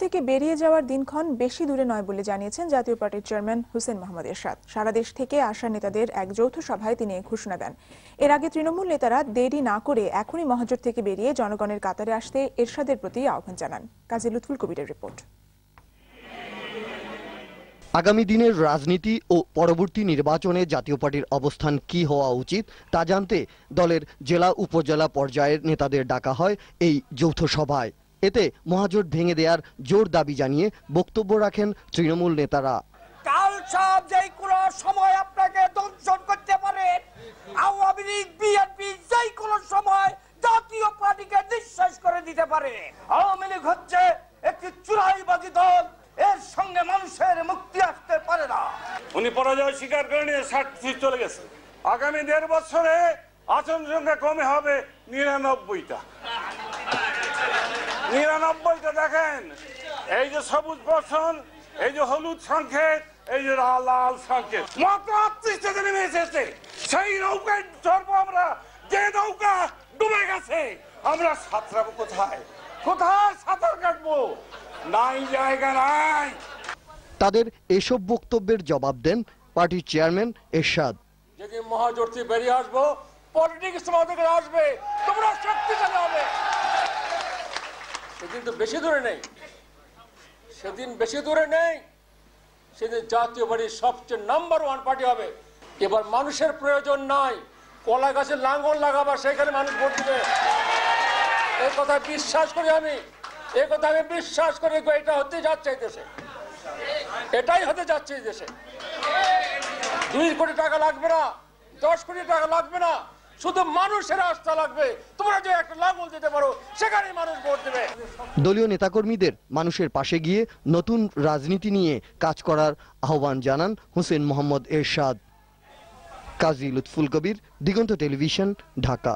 থেকে বেরিয়ে যাওয়ার দিনক্ষণ বেশি দূরে নয় বলে জানিয়েছেন জাতীয় পার্টির চেয়ারম্যান হোসেন মোহাম্মদ এরশাদ। সারা দেশ থেকে আসা নেতাদের এক যৌথ সভায় তিনি এই ঘোষণা দেন। এর আগে তৃণমূল নেতারা দেরি না করে এখনই মহাজোট থেকে বেরিয়ে জনগণের কাতারে আসতে এরশাদের প্রতি আহ্বান জানান। কাজী লুৎফুল কবিরের রিপোর্ট। আগামী দিনের রাজনীতি ও পরবর্তী নির্বাচনে জাতীয় পার্টির অবস্থান কি হওয়া উচিত তা জানতে দলের জেলা উপজেলা পর্যায়ের নেতাদের ডাকা হয় এই যৌথ সভায়। এতে মহাজোট ভেঙে দেওয়ার জোর দাবি জানিয়ে বক্তব্য রাখেন তৃণমূল নেতারা। কাল সব যেই কোনো সময় আপনাকে দংশন করতে পারে, আওয়ামী লীগ বিএনপি যেই কোনো সময় জাতীয় পার্টিকে নিঃশেষ করে দিতে পারে। আওয়ামী লীগ হচ্ছে একটি চুরাইবাজি দল, এর সঙ্গে মানুষের মুক্তি আসতে পারে না। উনি পরাজয় স্বীকার করে নিয়ে 60 ফিট চলে গেছে। আগামী 1.5 বছরে আসন সংখ্যা কমে হবে 99টা। 99টা দেখেন, এই যে সবুজ বর্ষণ, এই যে হলুদ সংকেত, এই যে লাল সংকেত, মাত্র 38টা নেমে এসেছে। সেই নৌকায় চড়বো আমরা, যে নৌকা ডুবে গেছে। আমরা সাঁতরাবো কোথায়? কোথায় সাঁতার কাটবো? নাই, জায়গা নাই। তাদের এসব বক্তব্যের জবাব দেন পার্টির চেয়ারম্যান এরশাদ। যেদিন মহাজোট থেকে বেরিয়ে আসবো, পলিটিক্স তোমাদের আসবে, তোমরা শক্তিশালী হবে। সেদিন তো বেশি দূরে নেই, সেদিন জাতীয় পার্টির সবচেয়ে নাম্বার 1 পার্টি হবে। এবার মানুষের প্রয়োজন নাই কলা গাছে লাঙ্গল লাগাবার, সেখানে মানুষ ভোট দিবে। এই কথা বিশ্বাস করি আমি, এটা হতে যাচ্ছে এই দেশে, এটাই হতে যাচ্ছে এই দেশে। 2 কোটি টাকা লাগবে না, 10 কোটি টাকা লাগবে না, শুধু মানুষের আস্থা লাগবে। তোমরা যে একটা লাঙ্গল দিতে পারো, সেখানেই মানুষ ভোট দেবে। দলীয় নেতাকর্মীদের মানুষের পাশে গিয়ে নতুন রাজনীতি নিয়ে কাজ করার আহ্বান জানান হোসেন মোহাম্মদ এরশাদ। কাজী লুৎফুল কবির, দিগন্ত টেলিভিশন, ঢাকা।